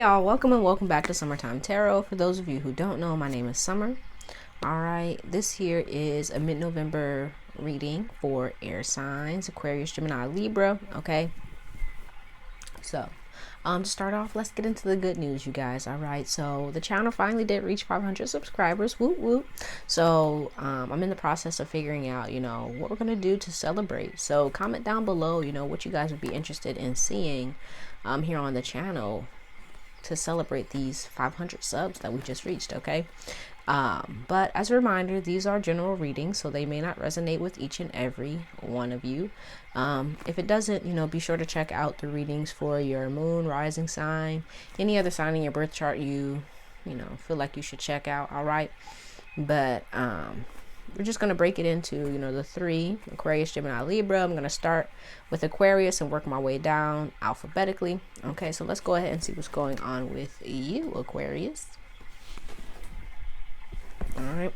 Y'all, welcome and welcome back to Summertime Tarot. For those of you who don't know, my name is Summer. Alright, this here is a mid-November reading for air signs, Aquarius, Gemini, Libra. Okay, so to start off, let's get into the good news, you guys. Alright, so the channel finally did reach 500 subscribers. Whoop whoop. So I'm in the process of figuring out, what we're gonna do to celebrate. So comment down below, what you guys would be interested in seeing here on the channel to celebrate these 500 subs that we just reached. Okay, but as a reminder, these are general readings, so they may not resonate with each and every one of you. If it doesn't, be sure to check out the readings for your moon, rising sign, any other sign in your birth chart you feel like you should check out. All right, but we're just going to break it into, the three: Aquarius, Gemini, Libra. I'm going to start with Aquarius and work my way down alphabetically. Okay, so let's go ahead and see what's going on with you, Aquarius. All right.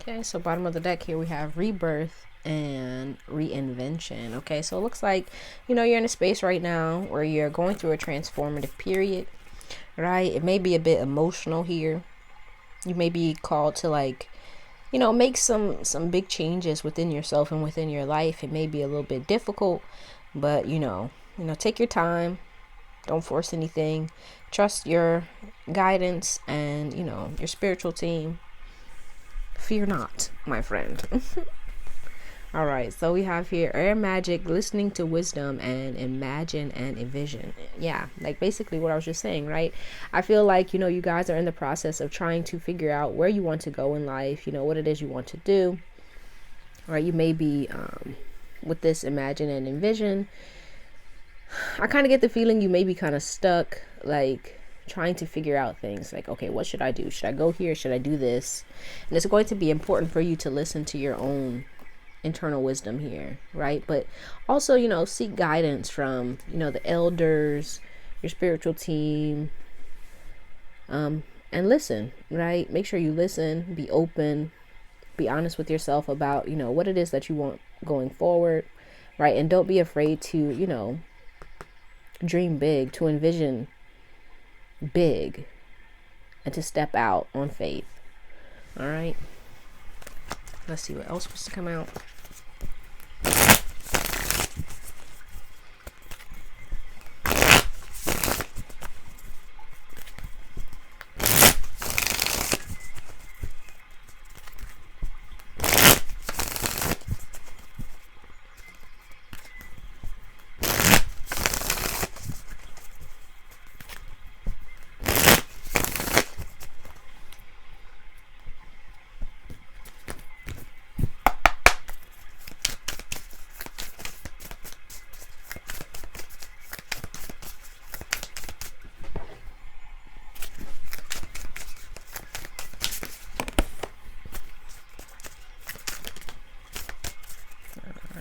Okay, so bottom of the deck here we have rebirth and reinvention. Okay, so it looks like, you're in a space right now where you're going through a transformative period, right? It may be a bit emotional here. You may be called to make some big changes within yourself and within your life. It may be a little bit difficult, but take your time. Don't force anything. Trust your guidance and, your spiritual team. Fear not, my friend. All right, so we have here air magic, listening to wisdom, and imagine and envision. Yeah, like basically what I was just saying, right? I feel like, you guys are in the process of trying to figure out where you want to go in life, what it is you want to do. Right, you may be with this imagine and envision. I kind of get the feeling you may be kind of stuck, like trying to figure out things like, okay, what should I do? Should I go here? Should I do this? And it's going to be important for you to listen to your own internal wisdom here, right? But also, seek guidance from, the elders, your spiritual team, and listen, right? Make sure you listen, be open, be honest with yourself about, what it is that you want going forward, right? And don't be afraid to, dream big, to envision big, and to step out on faith. All right, let's see what else was to come out.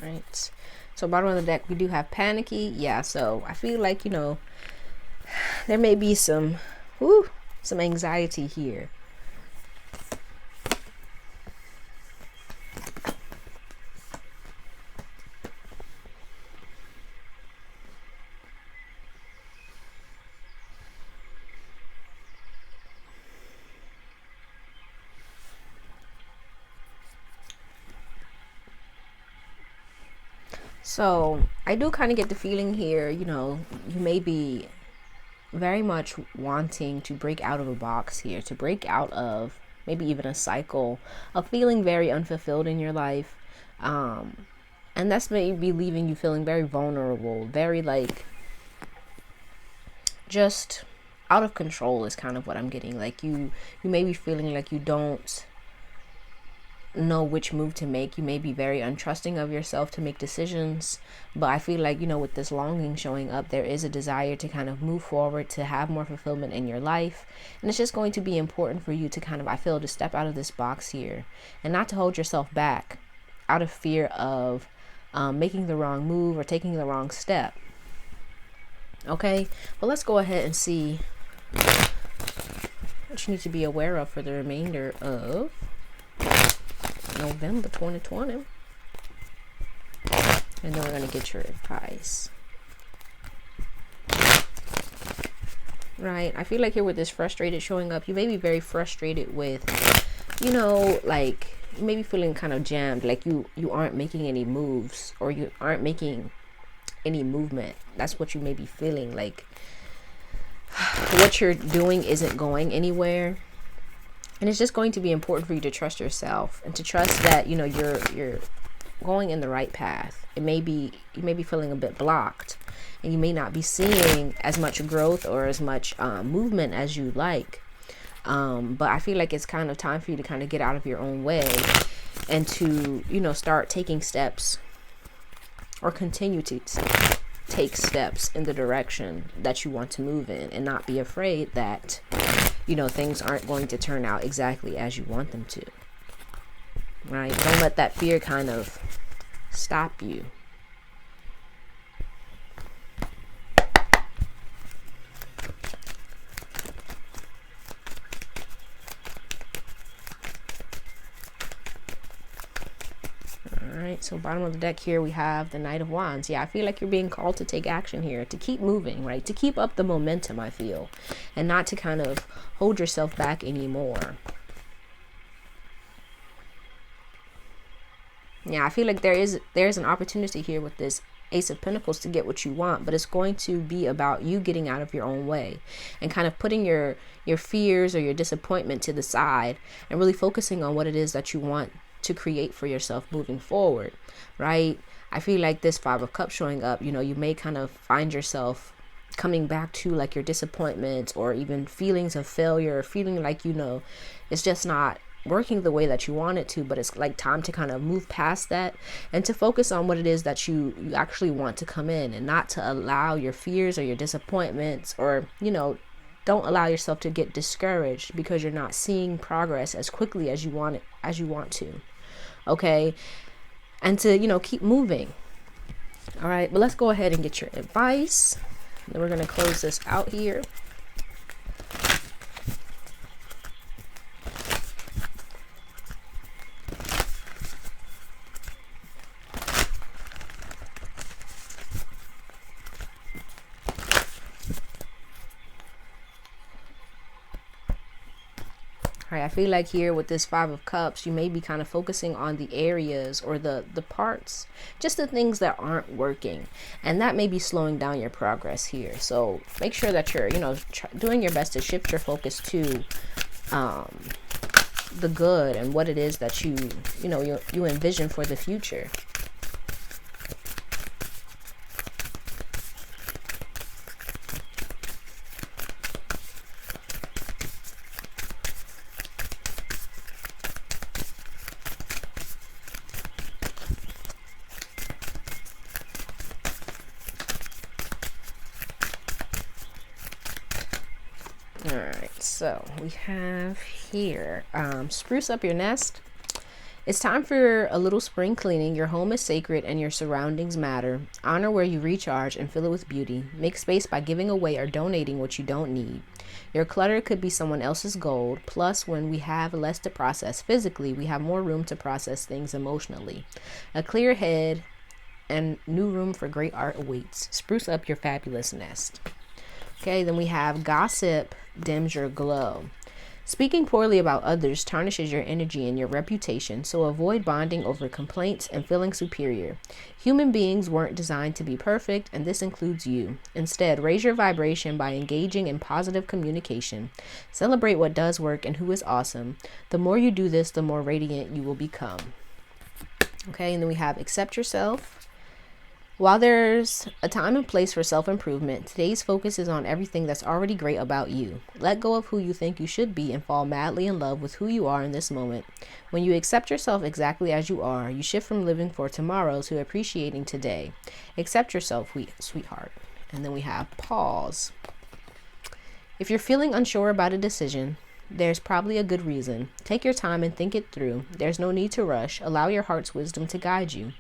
Right, so bottom of the deck we do have panicky. Yeah, so I feel like there may be some anxiety here. So I do kind of get the feeling here, you know, you may be very much wanting to break out of a box here, to break out of maybe even a cycle of feeling very unfulfilled in your life. And that's maybe leaving you feeling very vulnerable, very like just out of control is kind of what I'm getting. Like you may be feeling like you don't know which move to make. You may be very untrusting of yourself to make decisions, but I feel like, you know, with this longing showing up, there is a desire to kind of move forward, to have more fulfillment in your life. And it's just going to be important for you to kind of, I feel, to step out of this box here and not to hold yourself back out of fear of making the wrong move or taking the wrong step. Okay, well, let's go ahead and see what you need to be aware of for the remainder of November 2020. And then we're going to get your advice. Right, I feel like here with this frustrated showing up, you may be very frustrated with, you know, like you may be feeling kind of jammed, like you aren't making any moves, or you aren't making any movement. That's what you may be feeling, like what you're doing isn't going anywhere. And it's just going to be important for you to trust yourself and to trust that, you know, you're going in the right path. You may be feeling a bit blocked, and you may not be seeing as much growth or as much movement as you like. But I feel like it's kind of time for you to kind of get out of your own way and to, you know, start taking steps, or continue to take steps in the direction that you want to move in, and not be afraid that, you know, things aren't going to turn out exactly as you want them to. Right? Don't let that fear kind of stop you. So bottom of the deck here, we have the Knight of Wands. Yeah, I feel like you're being called to take action here, to keep moving, right? To keep up the momentum, I feel, and not to kind of hold yourself back anymore. Yeah, I feel like there's an opportunity here with this Ace of Pentacles to get what you want, but it's going to be about you getting out of your own way and kind of putting your fears or your disappointment to the side and really focusing on what it is that you want to create for yourself moving forward, right? I feel like this Five of Cups showing up, you know, you may kind of find yourself coming back to like your disappointments or even feelings of failure, feeling like, you know, it's just not working the way that you want it to, but it's like time to kind of move past that and to focus on what it is that you actually want to come in, and not to allow your fears or your disappointments, or, you know, don't allow yourself to get discouraged because you're not seeing progress as quickly as you want to. Okay, and to, you know, keep moving. All right, but let's go ahead and get your advice. Then we're going to close this out here. I feel like here with this Five of Cups, you may be kind of focusing on the areas or the parts, just the things that aren't working, and that may be slowing down your progress here. So make sure that you're, you know, doing your best to shift your focus to the good and what it is that you envision for the future. So we have here, spruce up your nest. It's time for a little spring cleaning. Your home is sacred and your surroundings matter. Honor where you recharge and fill it with beauty. Make space by giving away or donating what you don't need. Your clutter could be someone else's gold. Plus, when we have less to process physically, we have more room to process things emotionally. A clear head and new room for great art awaits. Spruce up your fabulous nest. Okay, then we have gossip dims your glow. Speaking poorly about others tarnishes your energy and your reputation, so avoid bonding over complaints and feeling superior. Human beings weren't designed to be perfect, and this includes you. Instead, raise your vibration by engaging in positive communication. Celebrate what does work and who is awesome. The more you do this, the more radiant you will become. Okay, and then we have accept yourself. While there's a time and place for self-improvement, today's focus is on everything that's already great about you. Let go of who you think you should be and fall madly in love with who you are in this moment. When you accept yourself exactly as you are, you shift from living for tomorrow to appreciating today. Accept yourself, sweetheart. And then we have pause. If you're feeling unsure about a decision, there's probably a good reason. Take your time and think it through. There's no need to rush. Allow your heart's wisdom to guide you.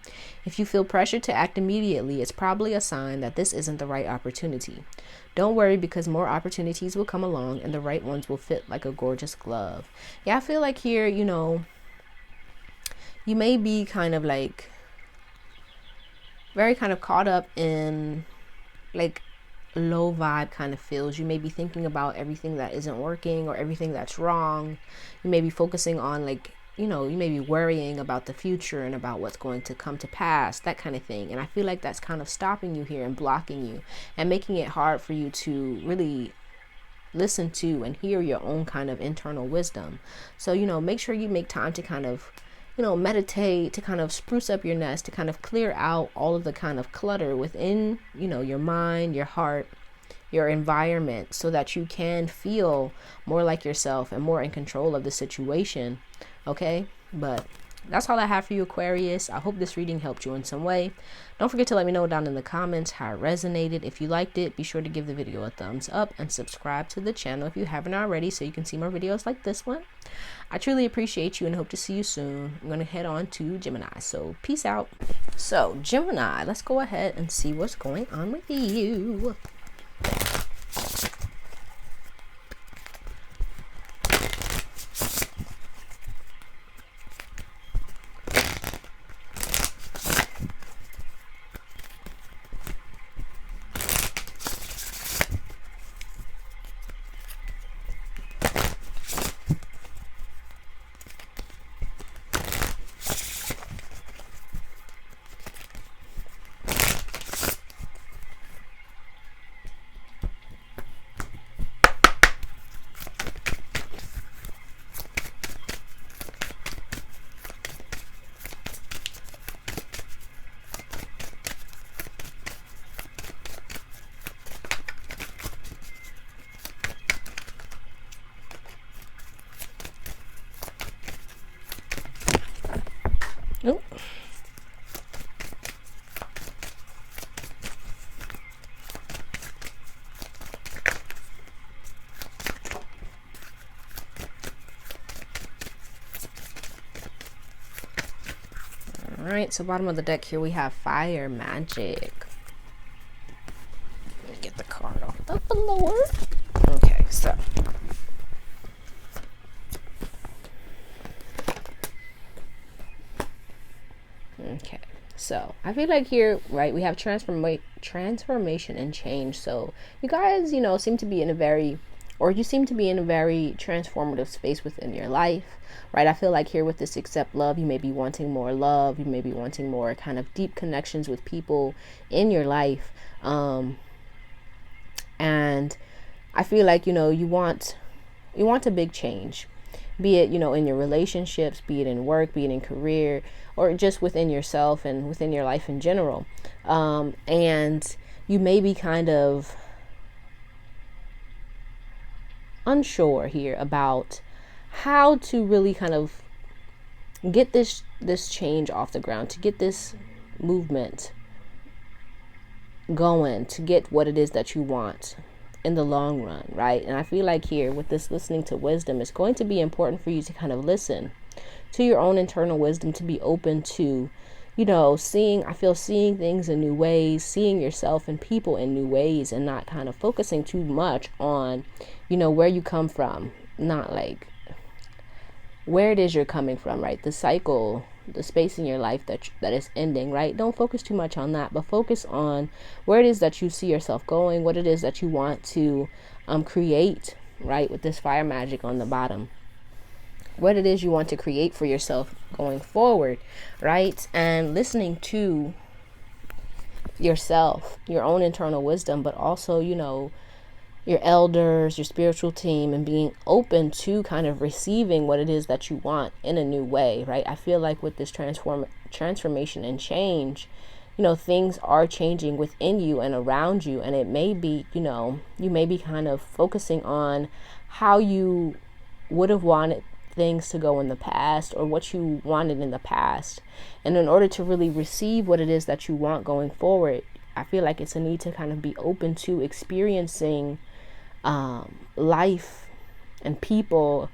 If you feel pressured to act immediately, it's probably a sign that this isn't the right opportunity. Don't worry, because more opportunities will come along and the right ones will fit like a gorgeous glove. Yeah, I feel like here, you may be kind of like very kind of caught up in like low vibe kind of feels. You may be thinking about everything that isn't working or everything that's wrong. You may be focusing on you may be worrying about the future and about what's going to come to pass, that kind of thing. And I feel like that's kind of stopping you here and blocking you and making it hard for you to really listen to and hear your own kind of internal wisdom. So, make sure you make time to kind of meditate, to kind of spruce up your nest, to kind of clear out all of the kind of clutter within, your mind, your heart, your environment, so that you can feel more like yourself and more in control of the situation. Okay, but that's all I have for you, Aquarius. I hope this reading helped you in some way. Don't forget to let me know down in the comments how it resonated. If you liked it, be sure to give the video a thumbs up and subscribe to the channel if you haven't already, so you can see more videos like this one. I truly appreciate you and hope to see you soon. I'm going to head on to Gemini, so peace out. So Gemini, let's go ahead and see what's going on with you. Oh. All right, so bottom of the deck here we have fire magic. Let me get the card off the floor. Okay, so I feel like here, right, we have transformation and change. So you guys, seem to be in a very transformative space within your life, right? I feel like here with this accept love, you may be wanting more love. You may be wanting more kind of deep connections with people in your life. And I feel like, you want a big change. Be it, in your relationships, be it in work, be it in career, or just within yourself and within your life in general. And you may be kind of unsure here about how to really kind of get this change off the ground, to get this movement going, to get what it is that you want in the long run, right? And I feel like here with this listening to wisdom, it's going to be important for you to kind of listen to your own internal wisdom, to be open to, seeing things in new ways, seeing yourself and people in new ways, and not kind of focusing too much on, where you come from, not like where it is you're coming from, right? The cycle, the space in your life that is ending, right? Don't focus too much on that, but focus on where it is that you see yourself going, what it is that you want to create, right, with this fire magic on the bottom, what it is you want to create for yourself going forward, right? And listening to yourself, your own internal wisdom, but also, you know, your elders, your spiritual team, and being open to kind of receiving what it is that you want in a new way, right? I feel like with this transformation and change, you know, things are changing within you and around you, and it may be, you know, you may be kind of focusing on how you would have wanted things to go in the past, or what you wanted in the past. And in order to really receive what it is that you want going forward, I feel like it's a need to kind of be open to experiencing life and people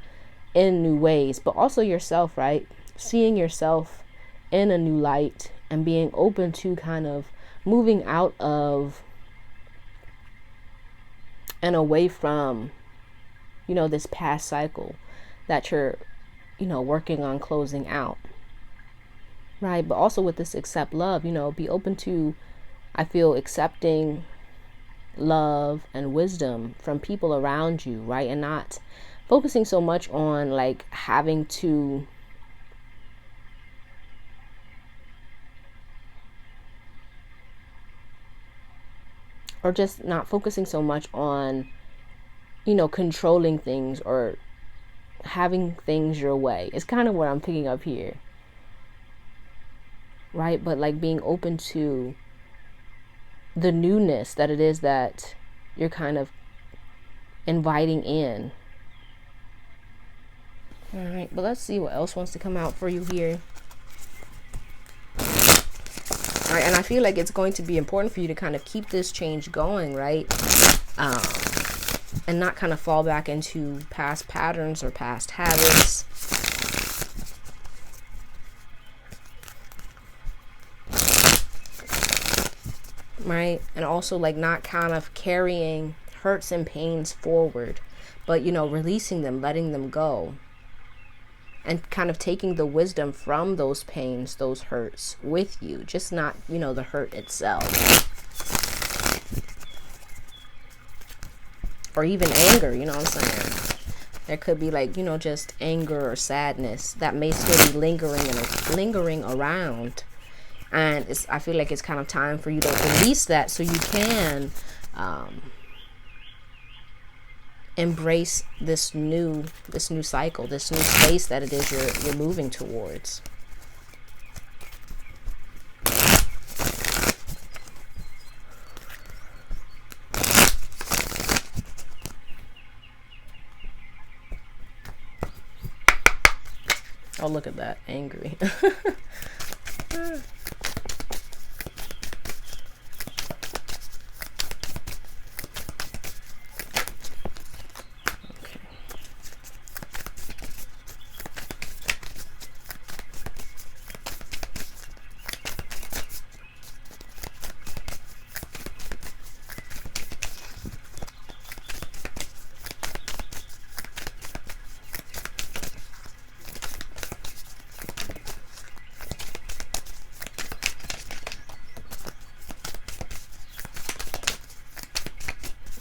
in new ways, but also yourself, right? Seeing yourself in a new light and being open to kind of moving out of and away from, you know, this past cycle that you're, you know, working on closing out, right? But also with this accept love, you know, be open to, I feel, accepting love and wisdom from people around you, right? And not focusing so much on like having to or just not focusing so much on, you know, controlling things or having things your way. It's kind of what I'm picking up here, right? But like being open to the newness that it is that you're kind of inviting in. All right, but let's see what else wants to come out for you here. All right, and I feel like it's going to be important for you to kind of keep this change going, right? And not kind of fall back into past patterns or past habits. Right? And also like not kind of carrying hurts and pains forward, but, you know, releasing them, letting them go, and kind of taking the wisdom from those pains, those hurts with you, just not, you know, the hurt itself. Or even anger, you know what I'm saying? There could be like, you know, just anger or sadness that may still be lingering around. And I feel like it's kind of time for you to release that so you can embrace this new cycle, this new space that it is you're moving towards. Oh, look at that, angry.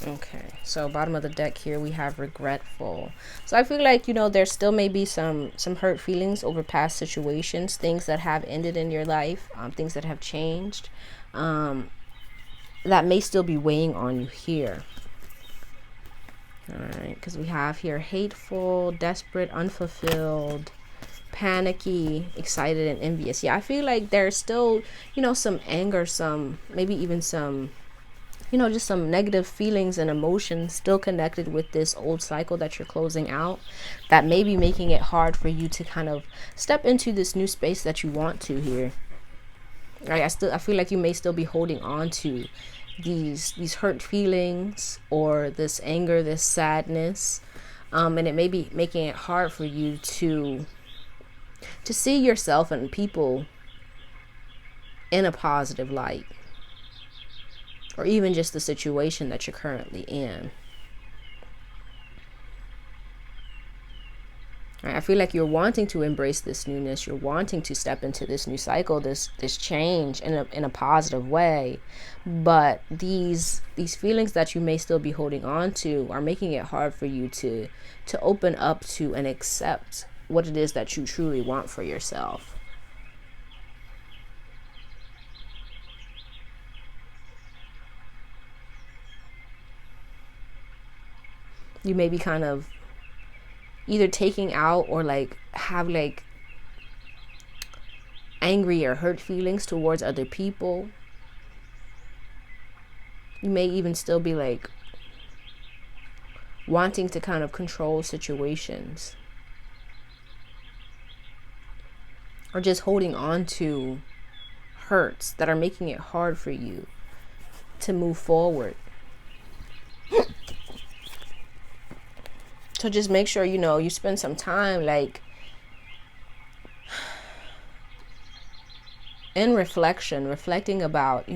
Okay, so bottom of the deck here we have regretful. So I feel like, you know, there still may be some hurt feelings over past situations, things that have ended in your life, things that have changed, that may still be weighing on you here. All right, because we have here hateful, desperate, unfulfilled, panicky, excited, and envious. Yeah, I feel like there's still, you know, some anger, some maybe even some, you know, just some negative feelings and emotions still connected with this old cycle that you're closing out, that may be making it hard for you to kind of step into this new space that you want to here. Right? I feel like you may still be holding on to these hurt feelings or this anger, this sadness, and it may be making it hard for you to see yourself and people in a positive light, or even just the situation that you're currently in. I feel like you're wanting to embrace this newness. You're wanting to step into this new cycle, this change in a positive way. But these feelings that you may still be holding on to are making it hard for you to open up to and accept what it is that you truly want for yourself. You may be kind of either taking out or like have like angry or hurt feelings towards other people. You may even still be like wanting to kind of control situations, or just holding on to hurts that are making it hard for you to move forward. So just make sure, you spend some time like in reflecting about,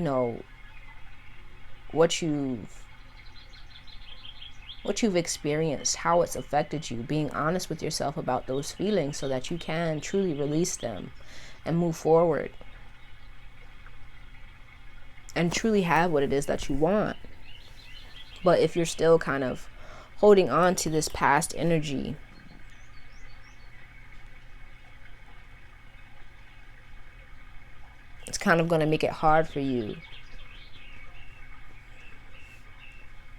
what you've experienced, how it's affected you, being honest with yourself about those feelings so that you can truly release them and move forward and truly have what it is that you want. But if you're still kind of holding on to this past energy, it's kind of going to make it hard for you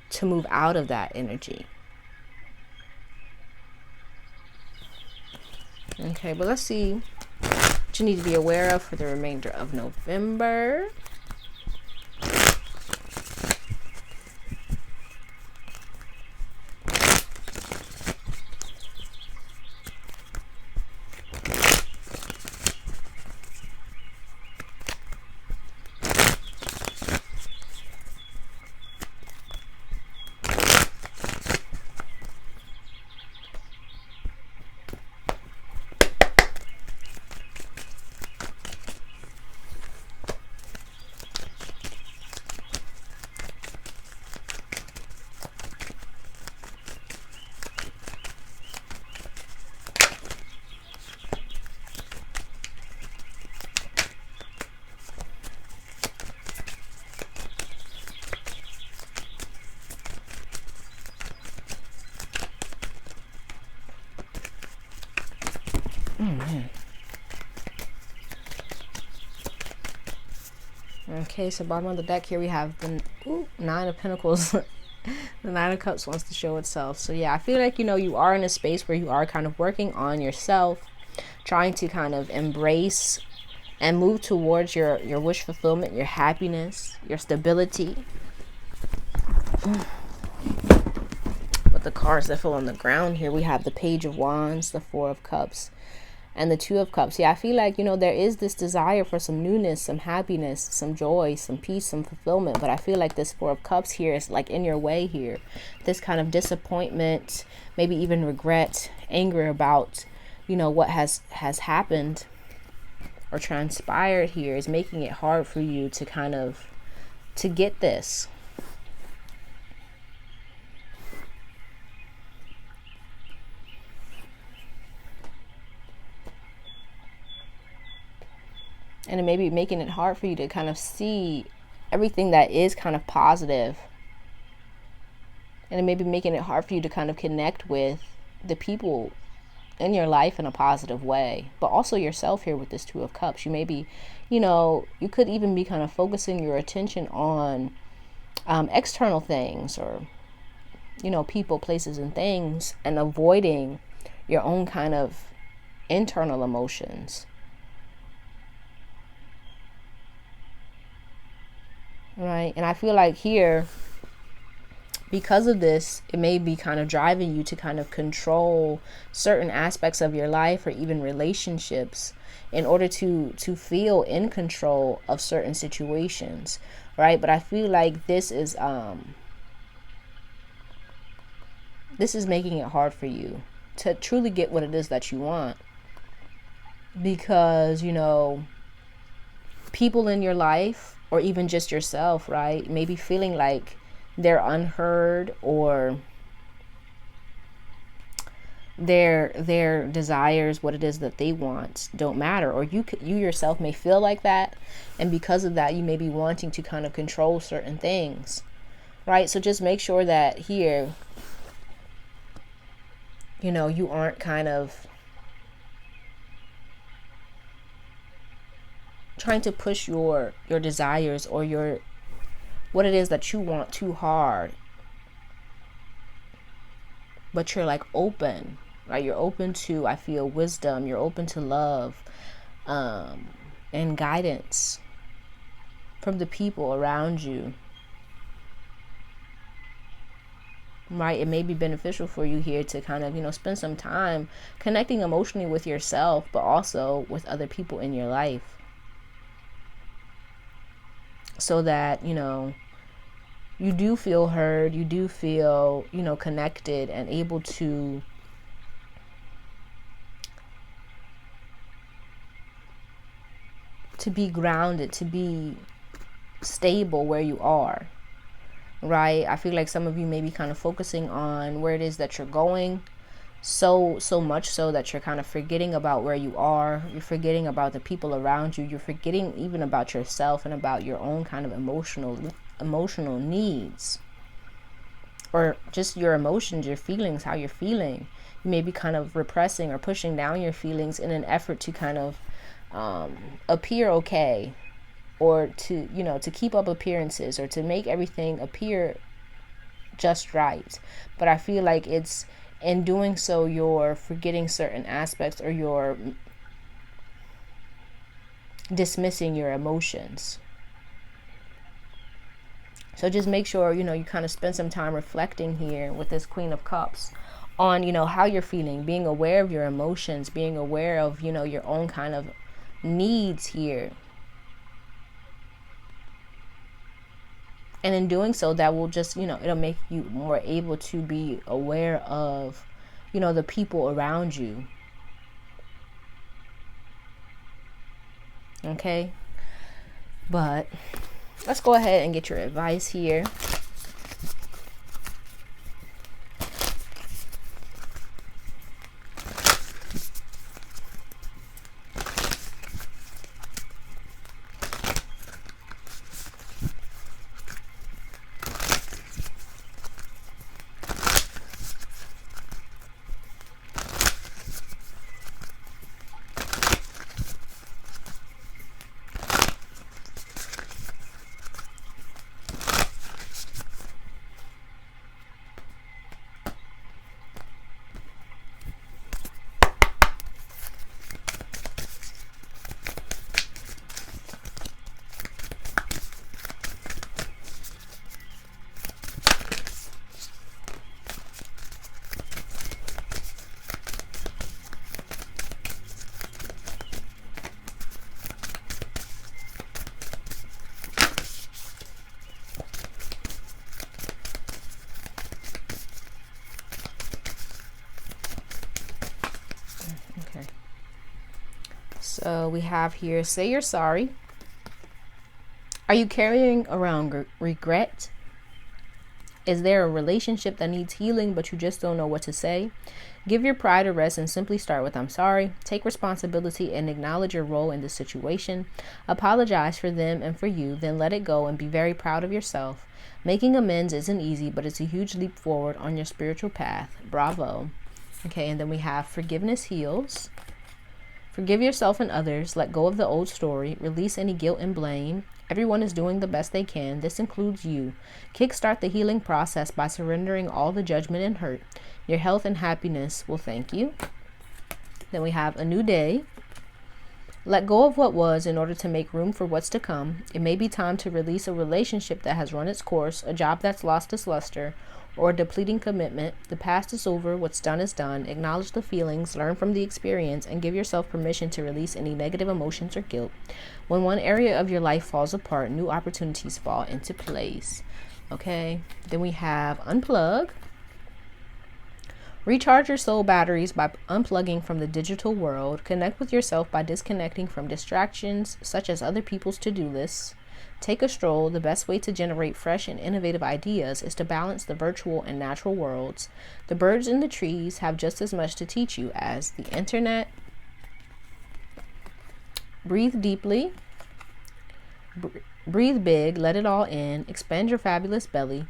to move out of that energy. Okay, but let's see what you need to be aware of for the remainder of November. Okay, so bottom of the deck here we have the Nine of Pentacles. The Nine of Cups wants to show itself. So yeah, I feel like, you are in a space where you are kind of working on yourself, trying to kind of embrace and move towards your wish fulfillment, your happiness, your stability. But the cards that fell on the ground here, we have the Page of Wands, the Four of Cups, and the Two of Cups. Yeah, I feel like, there is this desire for some newness, some happiness, some joy, some peace, some fulfillment. But I feel like this Four of Cups here is like in your way here. This kind of disappointment, maybe even regret, anger about, what has happened or transpired here is making it hard for you to kind of, to get this. And it may be making it hard for you to kind of see everything that is kind of positive. And it may be making it hard for you to kind of connect with the people in your life in a positive way. But also yourself here with this Two of Cups. You may be, you could even be kind of focusing your attention on external things or, people, places, and things, and avoiding your own kind of internal emotions. Right. And I feel like here, because of this, it may be kind of driving you to kind of control certain aspects of your life or even relationships in order to feel in control of certain situations. Right. But I feel like this is making it hard for you to truly get what it is that you want. Because, people in your life, or even just yourself, right, maybe feeling like they're unheard, or their desires, what it is that they want, don't matter. Or you yourself may feel like that, and because of that you may be wanting to kind of control certain things, right? So just make sure that here, you know, you aren't kind of trying to push your desires or your what it is that you want too hard, but you're like open, right? You're open to, I feel, wisdom. You're open to love, and guidance from the people around you, right? It may be beneficial for you here to kind of, you know, spend some time connecting emotionally with yourself, but also with other people in your life, so that, you know, you do feel heard, you do feel, you know, connected and able to be grounded, to be stable where you are, right? I feel like some of you may be kind of focusing on where it is that you're going, so much so that you're kind of forgetting about where you are. You're forgetting about the people around you. You're forgetting even about yourself and about your own kind of emotional needs, or just your emotions, your feelings, how you're feeling. You may be kind of repressing or pushing down your feelings in an effort to kind of appear okay, or to, you know, to keep up appearances, or to make everything appear just right. But I feel like it's, in doing so, you're forgetting certain aspects, or you're dismissing your emotions. So just make sure, you know, you kind of spend some time reflecting here with this Queen of Cups on, you know, how you're feeling, being aware of your emotions, being aware of, you know, your own kind of needs here. And in doing so, that will just, you know, it'll make you more able to be aware of, you know, the people around you. Okay? But let's go ahead and get your advice here. So we have here, say you're sorry. Are you carrying around regret? Is there a relationship that needs healing, but you just don't know what to say? Give your pride a rest and simply start with I'm sorry. Take responsibility and acknowledge your role in this situation. Apologize for them and for you, then let it go and be very proud of yourself. Making amends isn't easy, but it's a huge leap forward on your spiritual path. Bravo. Okay, and then we have forgiveness heals. Forgive yourself and others. Let go of the old story. Release any guilt and blame. Everyone is doing the best they can. This includes you. Kickstart the healing process by surrendering all the judgment and hurt. Your health and happiness will thank you. Then we have a new day. Let go of what was in order to make room for what's to come. It may be time to release a relationship that has run its course, a job that's lost its luster, or a depleting commitment. The past is over. What's done is done. Acknowledge the feelings, learn from the experience, and give yourself permission to release any negative emotions or guilt. When one area of your life falls apart, new opportunities fall into place. Okay, then we have unplug. Recharge your soul batteries by unplugging from the digital world. Connect with yourself by disconnecting from distractions such as other people's to-do lists. Take a stroll. The best way to generate fresh and innovative ideas is to balance the virtual and natural worlds. The birds in the trees have just as much to teach you as the internet. Breathe deeply. Breathe big. Let it all in. Expand your fabulous belly.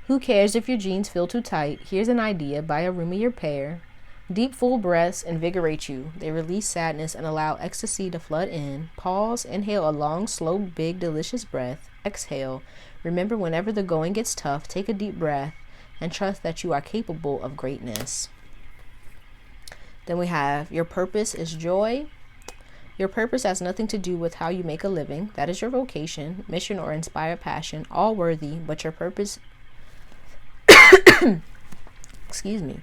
Who cares if your jeans feel too tight? Here's an idea. Buy a roomier pair. Deep, full breaths invigorate you. They release sadness and allow ecstasy to flood in. Pause. Inhale a long, slow, big, delicious breath. Exhale. Remember, whenever the going gets tough, take a deep breath and trust that you are capable of greatness. Then we have your purpose is joy. Your purpose has nothing to do with how you make a living. That is your vocation, mission, or inspired passion, all worthy, but your purpose excuse me,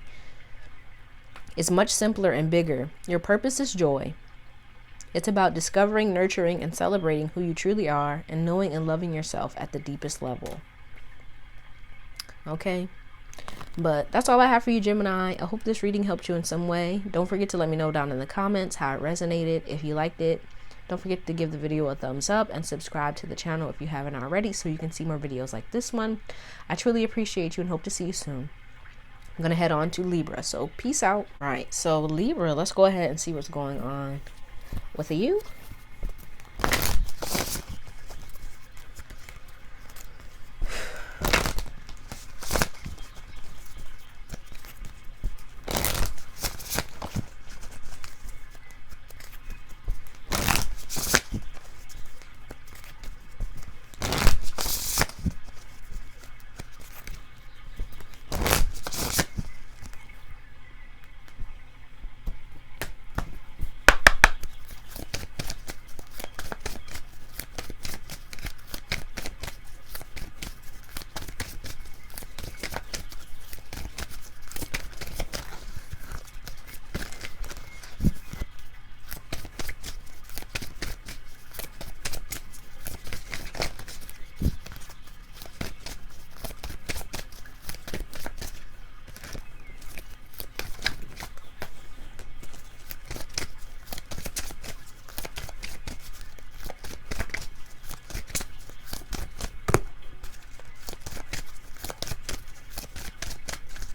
is much simpler and bigger. Your purpose is joy. It's about discovering, nurturing, and celebrating who you truly are and knowing and loving yourself at the deepest level. Okay? But that's all I have for you, Gemini. I hope this reading helped you in some way. Don't forget to let me know down in the comments how it resonated. If you liked it, don't forget to give the video a thumbs up and subscribe to the channel if you haven't already so you can see more videos like this one. I truly appreciate you and hope to see you soon. I'm going to head on to Libra. So peace out. All right. So Libra, let's go ahead and see what's going on with you.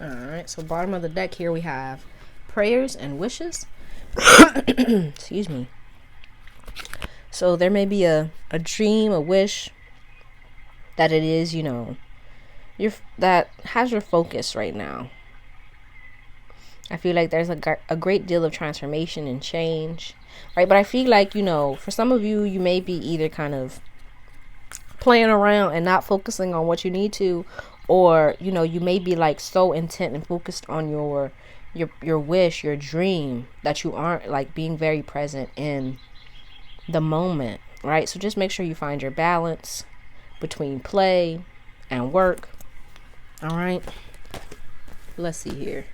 Alright, so bottom of the deck here we have prayers and wishes. Excuse me. So there may be a dream, a wish that it is, you know, that has your focus right now. I feel like there's a great deal of transformation and change, right? But I feel like, you know, for some of you, you may be either kind of playing around and not focusing on what you need to, or, you know, you may be like so intent and focused on your wish, your dream, that you aren't like being very present in the moment, right? So just make sure you find your balance between play and work. All right, let's see here.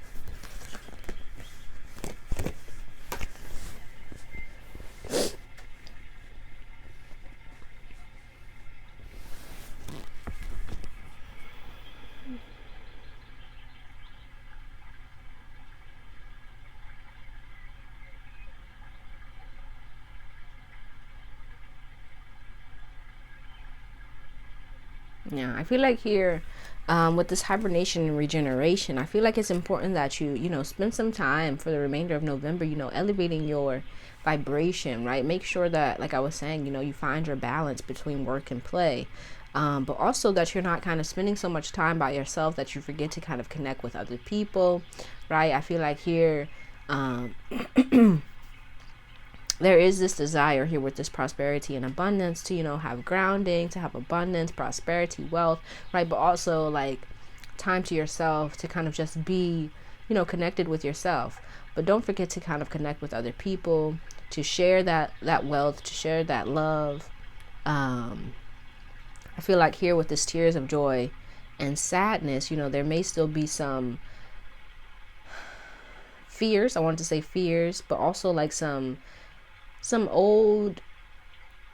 Yeah, I feel like here, with this hibernation and regeneration, I feel like it's important that you know, spend some time for the remainder of November, you know, elevating your vibration, right? Make sure that, like I was saying, you know, you find your balance between work and play. But also that you're not kind of spending so much time by yourself that you forget to kind of connect with other people, right? I feel like here, there is this desire here with this prosperity and abundance to, you know, have grounding, to have abundance, prosperity, wealth, right? But also like time to yourself to kind of just be, you know, connected with yourself. But don't forget to kind of connect with other people, to share that wealth, to share that love. I feel like here with this tears of joy and sadness, you know, there may still be some fears. I wanted to say fears, but also like some old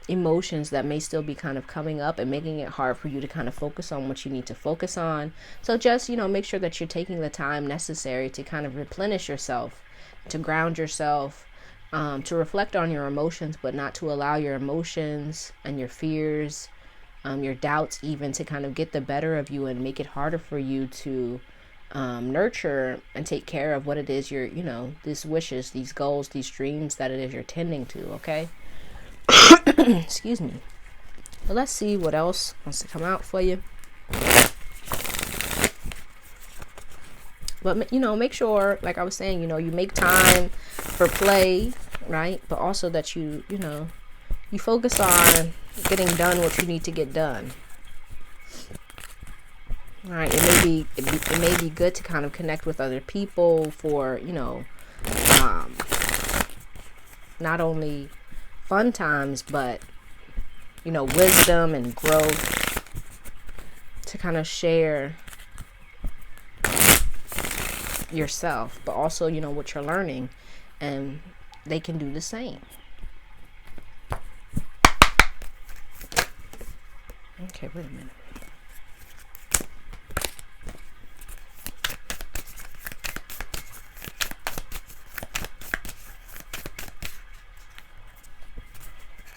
emotions that may still be kind of coming up and making it hard for you to kind of focus on what you need to focus on. So just, you know, make sure that you're taking the time necessary to kind of replenish yourself, to ground yourself, to reflect on your emotions, but not to allow your emotions and your fears, your doubts even, to kind of get the better of you and make it harder for you to nurture and take care of what it is you're, these wishes, these goals, these dreams that it is you're tending to, okay? Excuse me. Well, let's see what else wants to come out for you. But, make sure, like I was saying, you make time for play, right? But also that you focus on getting done what you need to get done. All right, it may be good to kind of connect with other people for, not only fun times, but, wisdom and growth, to kind of share yourself, but also, what you're learning, and they can do the same. Okay, wait a minute.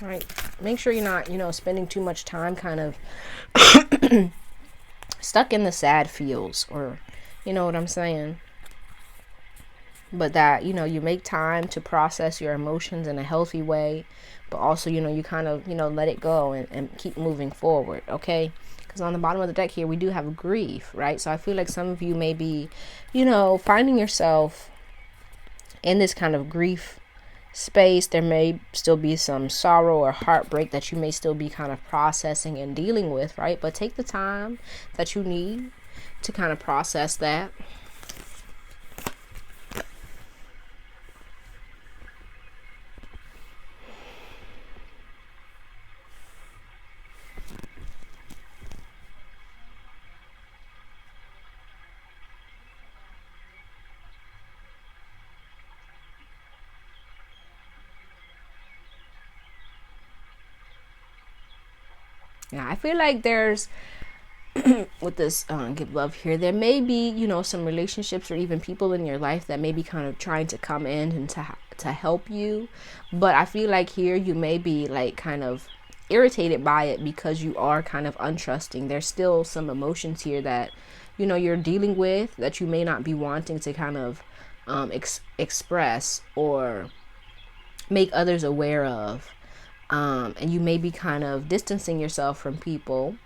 All right, make sure you're not, spending too much time kind of stuck in the sad feels, or, you know what I'm saying? But that, you make time to process your emotions in a healthy way, but also, you kind of, let it go and keep moving forward, okay? Because on the bottom of the deck here, we do have grief, right? So I feel like some of you may be, finding yourself in this kind of grief space. There may still be some sorrow or heartbreak that you may still be kind of processing and dealing with, right? But take the time that you need to kind of process that. Yeah, I feel like there's with this give love here, there may be, some relationships or even people in your life that may be kind of trying to come in and to help you. But I feel like here you may be like kind of irritated by it because you are kind of untrusting. There's still some emotions here that, you're dealing with that you may not be wanting to kind of express or make others aware of. And you may be kind of distancing yourself from people.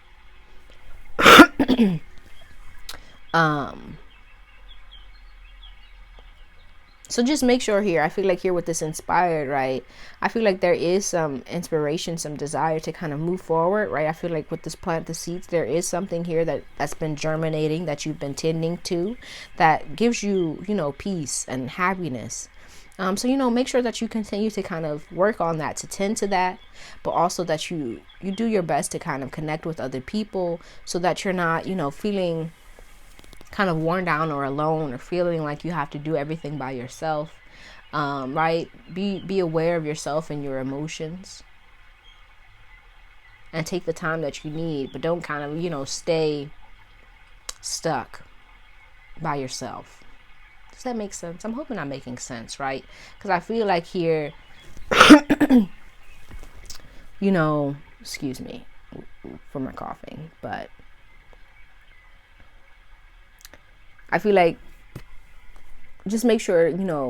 So just make sure here, I feel like here with this inspired, right? I feel like there is some inspiration, some desire to kind of move forward, right? I feel like with this plant the seeds, there is something here that's been germinating, that you've been tending to, that gives you, peace and happiness. So, make sure that you continue to kind of work on that, to tend to that, but also that you do your best to kind of connect with other people so that you're not, feeling kind of worn down or alone or feeling like you have to do everything by yourself, right? Be aware of yourself and your emotions and take the time that you need, but don't kind of, stay stuck by yourself. Does that make sense? I'm hoping I'm making sense, right? Because I feel like here, excuse me for my coughing, but I feel like just make sure,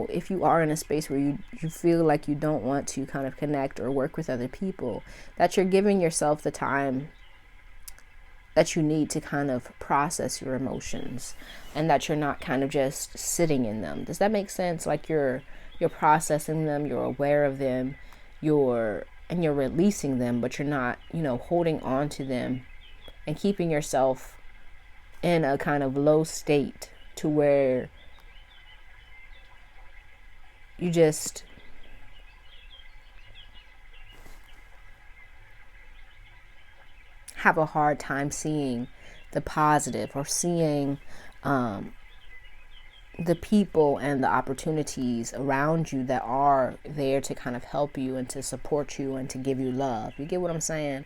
if you are in a space where you feel like you don't want to kind of connect or work with other people, that you're giving yourself the time that you need to kind of process your emotions, and that you're not kind of just sitting in them. Does that make sense? Like you're processing them, you're aware of them, you're releasing them, but you're not, holding on to them and keeping yourself in a kind of low state to where you just have a hard time seeing the positive or seeing the people and the opportunities around you that are there to kind of help you and to support you and to give you love. You get what I'm saying?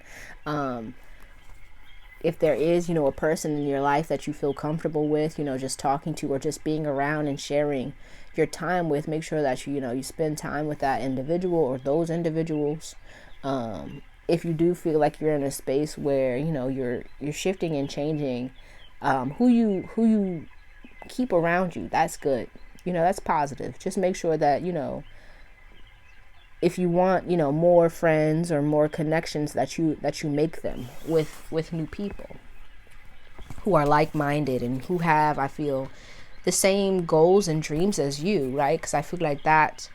if there is, you know, a person in your life that you feel comfortable with, you know, just talking to or just being around and sharing your time with, make sure that you know, you spend time with that individual or those individuals. If you do feel like you're in a space where, you know, you're shifting and changing, who you keep around you, that's good. You know, that's positive. Just make sure that, you know, if you want, you know, more friends or more connections, that you make them with new people who are like-minded and who have, I feel, the same goals and dreams as you, right? Because I feel like that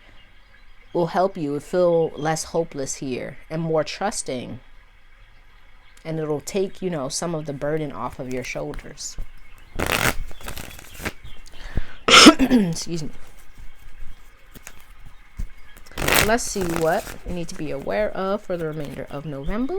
will help you feel less hopeless here and more trusting, and it'll take, you know, some of the burden off of your shoulders. Excuse me. Let's see what you need to be aware of for the remainder of November.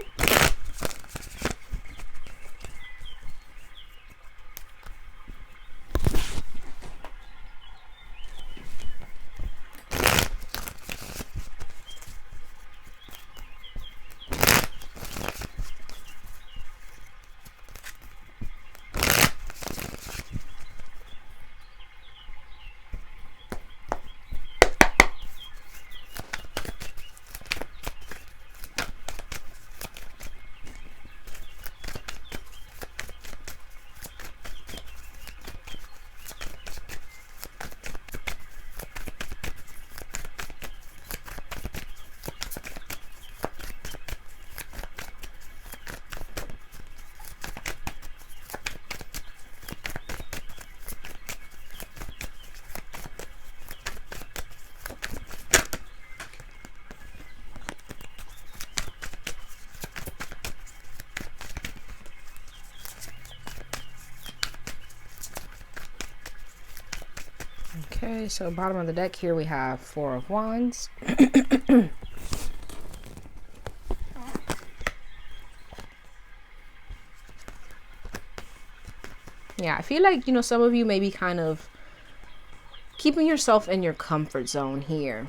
Okay, so bottom of the deck here we have Four of Wands. Yeah, I feel like, you know, some of you may be kind of keeping yourself in your comfort zone here.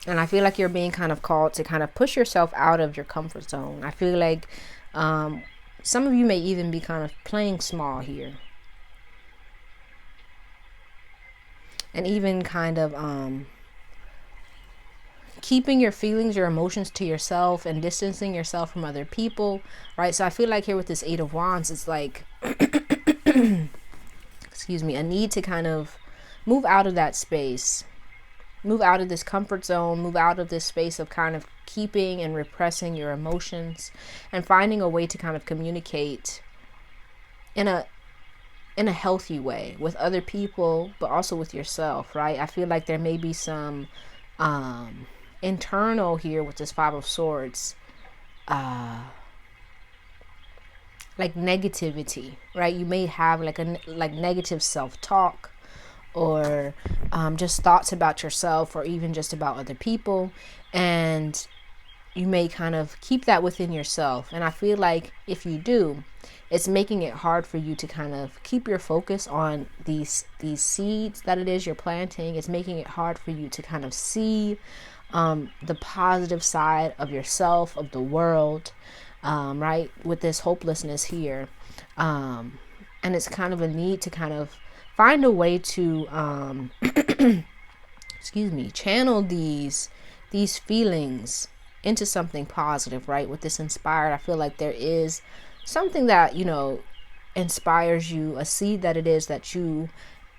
And I feel like you're being kind of called to kind of push yourself out of your comfort zone. I feel like some of you may even be kind of playing small here. And even kind of keeping your feelings, your emotions to yourself and distancing yourself from other people, right? So I feel like here with this Eight of Wands, it's like, excuse me, a need to kind of move out of that space, move out of this comfort zone, move out of this space of kind of keeping and repressing your emotions and finding a way to kind of communicate in a healthy way with other people, but also with yourself, right? I feel like there may be some internal here with this Five of Swords, like negativity, right? You may have like negative self-talk, or just thoughts about yourself, or even just about other people, and you may kind of keep that within yourself. And I feel like if you do, it's making it hard for you to kind of keep your focus on these seeds that it is you're planting. It's making it hard for you to kind of see the positive side of yourself, of the world, right? With this hopelessness here. And it's kind of a need to kind of find a way to, excuse me, channel these feelings into something positive, right? With this Inspired, I feel like there is something that, you know, inspires you, a seed that it is that you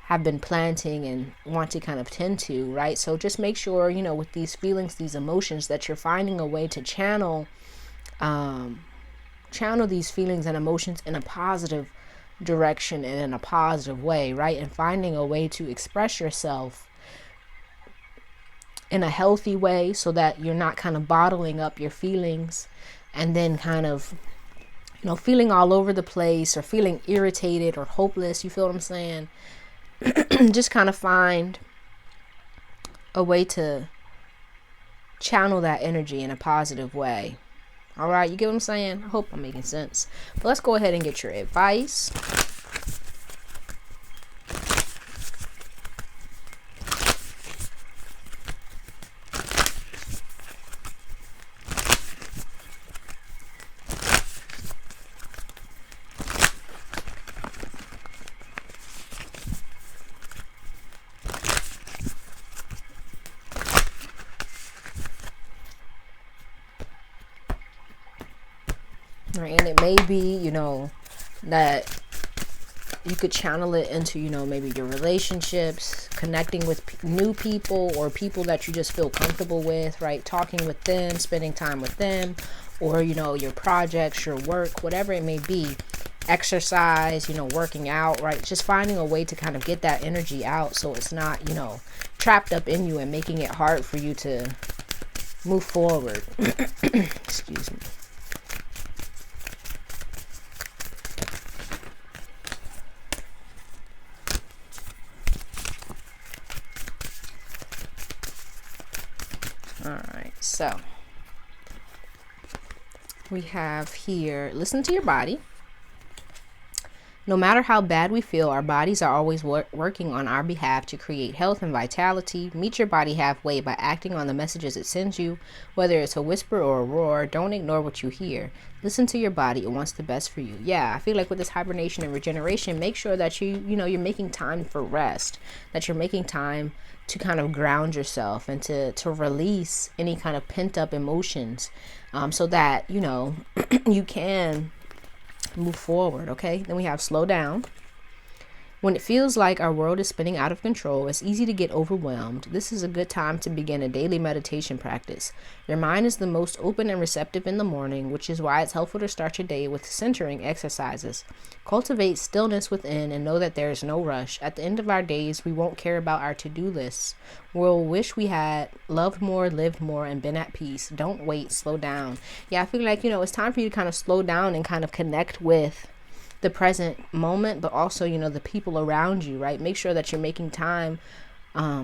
have been planting and want to kind of tend to, right? So just make sure, you know, with these feelings, these emotions, that you're finding a way to channel these feelings and emotions in a positive direction and in a positive way, right? And finding a way to express yourself in a healthy way, so that you're not kind of bottling up your feelings and then kind of, you know, feeling all over the place or feeling irritated or hopeless. You feel what I'm saying? Just kind of find a way to channel that energy in a positive way. All right, you get what I'm saying? I hope I'm making sense. But let's go ahead and get your advice. right? And it may be, you know, that you could channel it into, you know, maybe your relationships, connecting with new people or people that you just feel comfortable with, right? Talking with them, spending time with them, or, you know, your projects, your work, whatever it may be. Exercise, you know, working out, right? Just finding a way to kind of get that energy out so it's not, you know, trapped up in you and making it hard for you to move forward. Excuse me. All right, so we have here, listen to your body. No matter how bad we feel, our bodies are always working on our behalf to create health and vitality. Meet your body halfway by acting on the messages it sends you. Whether it's a whisper or a roar, don't ignore what you hear. Listen to your body. It wants the best for you. Yeah, I feel like with this hibernation and regeneration, make sure that you're making time for rest, that you're making time to kind of ground yourself and to release any kind of pent up emotions, so that, you know, you can move forward. Okay, then we have slow down. When it feels like our world is spinning out of control, it's easy to get overwhelmed. This is a good time to begin a daily meditation practice. Your mind is the most open and receptive in the morning, which is why it's helpful to start your day with centering exercises. Cultivate stillness within and know that there is no rush. At the end of our days, we won't care about our to-do lists. We'll wish we had loved more, lived more, and been at peace. Don't wait, slow down. Yeah, I feel like, you know, it's time for you to kind of slow down and kind of connect with the present moment, but also, you know, the people around you, right? Make sure that you're making time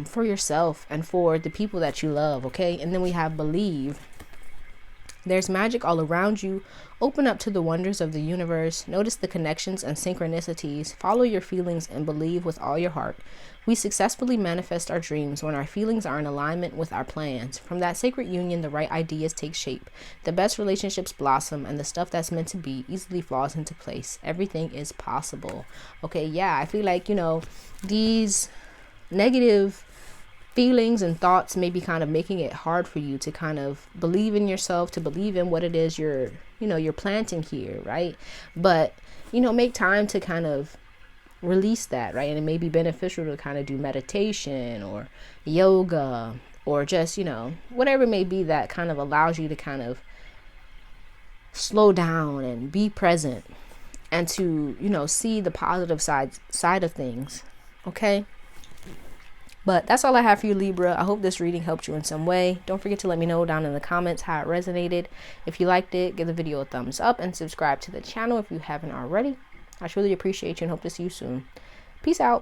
for yourself and for the people that you love. Okay, and then we have believe. There's magic all around you. Open up to the wonders of the universe. Notice the connections and synchronicities. Follow your feelings and believe with all your heart. We successfully manifest our dreams when our feelings are in alignment with our plans. From that sacred union, the right ideas take shape. The best relationships blossom, and the stuff that's meant to be easily falls into place. Everything is possible. Okay, yeah, I feel like, you know, these negative feelings and thoughts may be kind of making it hard for you to kind of believe in yourself, to believe in what it is you're planting here, right? But, you know, make time to kind of release that, right? And it may be beneficial to kind of do meditation or yoga or just, you know, whatever it may be that kind of allows you to kind of slow down and be present and to, you know, see the positive side of things. Okay. But that's all I have for you, Libra. I hope this reading helped you in some way. Don't forget to let me know down in the comments how it resonated. If you liked it, give the video a thumbs up and subscribe to the channel if you haven't already. I truly appreciate you and hope to see you soon. Peace out.